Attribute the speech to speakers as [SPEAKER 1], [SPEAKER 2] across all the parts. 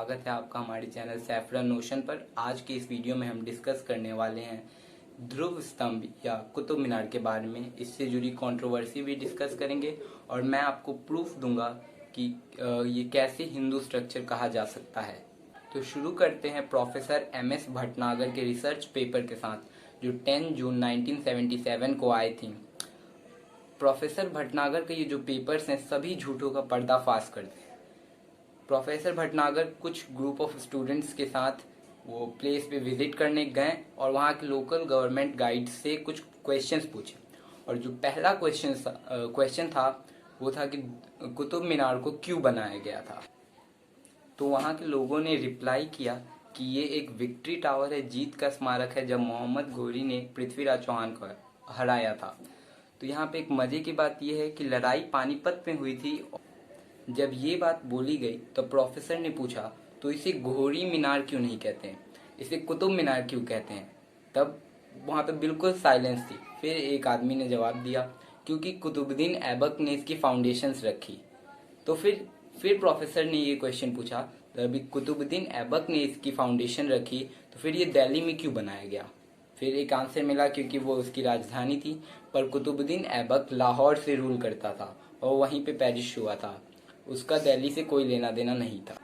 [SPEAKER 1] स्वागत है आपका हमारे चैनल सैफरन नोशन पर। आज के इस वीडियो में हम डिस्कस करने वाले हैं ध्रुव स्तंभ या कुतुब मीनार के बारे में। इससे जुड़ी कंट्रोवर्सी भी डिस्कस करेंगे और मैं आपको प्रूफ दूंगा कि ये कैसे हिंदू स्ट्रक्चर कहा जा सकता है। तो शुरू करते हैं प्रोफेसर MS भटनागर के रिसर्च पेपर के साथ, जो 10 जून 1977 को आए थी। प्रोफेसर भटनागर के ये जो पेपर्स हैं सभी झूठों का पर्दाफाश करते हैं। प्रोफेसर भटनागर कुछ ग्रुप ऑफ स्टूडेंट्स के साथ वो प्लेस पे विजिट करने गए और वहाँ के लोकल गवर्नमेंट गाइड से कुछ क्वेश्चंस पूछे। और जो पहला क्वेश्चन था वो था कि कुतुब मीनार को क्यों बनाया गया था। तो वहाँ के लोगों ने रिप्लाई किया कि ये एक विक्ट्री टावर है, जीत का स्मारक है जब मोहम्मद घोरी ने पृथ्वीराज चौहान को हराया था। तो यहाँ पे एक मजे की बात यह है कि लड़ाई पानीपत में हुई थी। जब ये बात बोली गई तो प्रोफेसर ने पूछा तो इसे घोरी मीनार क्यों नहीं कहते हैं, इसे कुतुब मीनार क्यों कहते हैं। तब वहाँ पे बिल्कुल साइलेंस थी। फिर एक आदमी ने जवाब दिया क्योंकि कुतुबुद्दीन ऐबक ने इसकी फाउंडेशंस रखी। तो फिर प्रोफेसर ने ये क्वेश्चन पूछा, अभी कुतुबुद्दीन ऐबक ने इसकी फाउंडेशन रखी तो फिर ये दिल्ली में क्यों बनाया गया। फिर एक आंसर मिला क्योंकि वो उसकी राजधानी थी, पर कुतुबुद्दीन ऐबक लाहौर से रूल करता था और वहीं पे पेरिश हुआ था, उसका दिल्ली से कोई लेना देना नहीं था।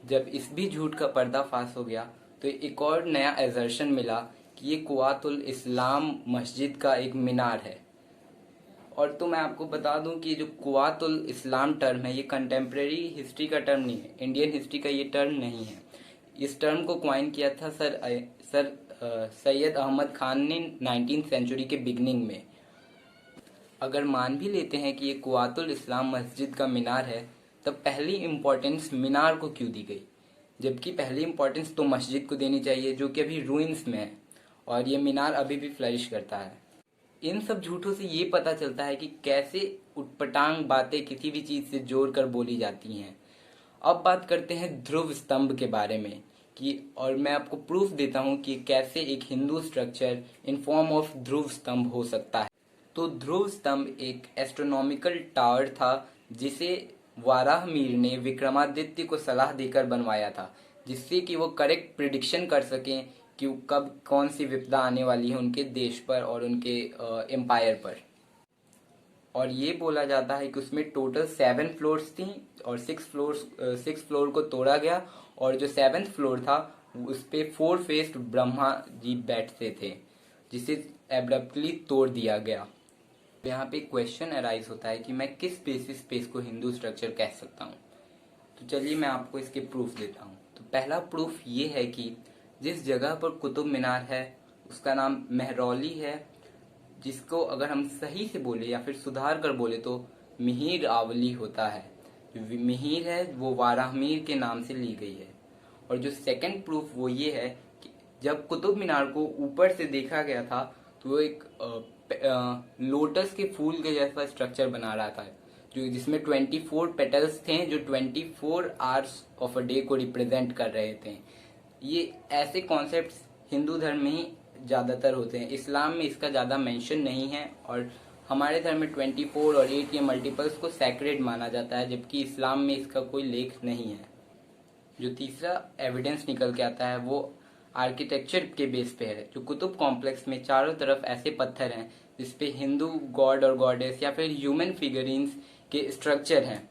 [SPEAKER 1] जब इस भी झूठ का पर्दाफाश हो गया तो एक और नया एजर्शन मिला कि ये कुआतुल इस्लाम मस्जिद का एक मीनार है। और तो मैं आपको बता दूं कि जो कुआतुल इस्लाम टर्म है ये कंटेम्प्रेरी हिस्ट्री का टर्म नहीं है, इंडियन हिस्ट्री का ये टर्म नहीं है। इस टर्म को क्वाइन किया था सर सैयद अहमद खान ने 19th सेंचुरी के बिगनिंग में। अगर मान भी लेते हैं कि ये कुआतुल इस्लाम मस्जिद का मीनार है, तब पहली इम्पोर्टेंस मीनार को क्यों दी गई, जबकि पहली इम्पोर्टेंस तो मस्जिद को देनी चाहिए जो कि अभी रूइंस में है और ये मीनार अभी भी फ्लरिश करता है। इन सब झूठों से ये पता चलता है कि कैसे उटपटांग बातें किसी भी चीज़ से जोड़कर बोली जाती हैं। अब बात करते हैं ध्रुव स्तंभ के बारे में और मैं आपको प्रूफ देता हूँ कि कैसे एक Hindu structure in form of Dhruv Stambh हो सकता है। तो ध्रुव स्तंभ एक एस्ट्रोनॉमिकल टावर था जिसे वाराहमिहिर ने विक्रमादित्य को सलाह देकर बनवाया था, जिससे कि वो करेक्ट प्रिडिक्शन कर सकें कि कब कौन सी विपदा आने वाली है उनके देश पर और उनके एम्पायर पर। और ये बोला जाता है कि उसमें टोटल 7 फ्लोर्स थी और 6 फ्लोर को तोड़ा गया और जो 7th फ्लोर था उस पे 4 फेस्ड ब्रह्मा जी बैठते थे, जिसे एब्रप्टली तोड़ दिया गया। यहाँ पे क्वेश्चन अराइज होता है कि मैं किस बेसिस पे इसको हिंदू स्ट्रक्चर कह सकता हूँ। तो चलिए मैं आपको इसके प्रूफ देता हूँ। तो पहला प्रूफ ये है कि जिस जगह पर कुतुब मीनार है उसका नाम महरौली है, जिसको अगर हम सही से बोले या फिर सुधार कर बोले तो मिहिर आवली होता है। जो मिहिर है वो वाराहमिहिर के नाम से ली गई है। और जो सेकंड प्रूफ वो ये है कि जब कुतुब मीनार को ऊपर से देखा गया था तो वो एक लोटस के फूल के जैसा स्ट्रक्चर बना रहा था, जो जिसमें 24 पेटल्स थे जो 24 आवर्स ऑफ अ डे को रिप्रेजेंट कर रहे थे। ये ऐसे कॉन्सेप्ट्स हिंदू धर्म में ही ज़्यादातर होते हैं, इस्लाम में इसका ज़्यादा मेंशन नहीं है। और हमारे धर्म में 24 और 8 ये मल्टीपल्स को सैक्रेड माना जाता है, जबकि इस्लाम में इसका कोई लेख नहीं है। जो तीसरा एविडेंस निकल के आता है वो आर्किटेक्चर के बेस पे है। जो कुतुब कॉम्प्लेक्स में चारों तरफ ऐसे पत्थर हैं जिसपे हिंदू गॉड और गॉडेस या फिर ह्यूमन फिगरिन्स के स्ट्रक्चर हैं,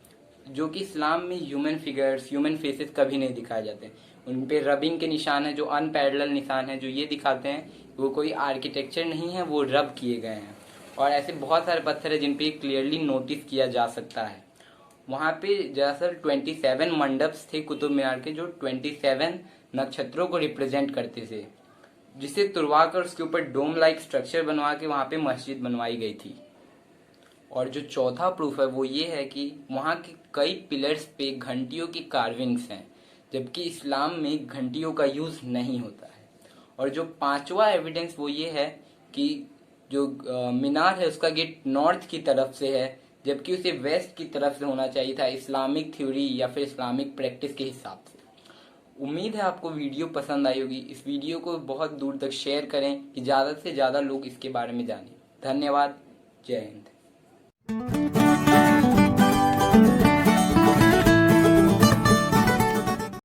[SPEAKER 1] जो कि इस्लाम में ह्यूमन फिगर्स ह्यूमन फेसेस कभी नहीं दिखाए जाते। उन पे रबिंग के निशान है जो अनपैरेलल निशान है, जो ये दिखाते हैं वो कोई आर्किटेक्चर नहीं है, वो रब किए गए हैं। और ऐसे बहुत सारे पत्थर है जिन पे क्लियरली नोटिस किया जा सकता है। वहाँ पे दरअसल 27 मंडप्स थे कुतुब मीनार के, जो 27 नक्षत्रों को रिप्रेजेंट करते थे, जिसे तुड़वा कर उसके ऊपर डोम लाइक स्ट्रक्चर बनवा के वहाँ पे मस्जिद बनवाई गई थी। और जो चौथा प्रूफ है वो ये है कि वहाँ के कई पिलर्स पे घंटियों की कार्विंग्स हैं, जबकि इस्लाम में घंटियों का यूज नहीं होता है। और जो पांचवा एविडेंस वो ये है कि जो मीनार है उसका गेट नॉर्थ की तरफ से है, जबकि उसे वेस्ट की तरफ से होना चाहिए था इस्लामिक थ्योरी या फिर इस्लामिक प्रैक्टिस के हिसाब से। उम्मीद है आपको वीडियो पसंद आई होगी। इस वीडियो को बहुत दूर तक शेयर करें कि ज़्यादा से ज़्यादा लोग इसके बारे में जानें। धन्यवाद। जय हिंद।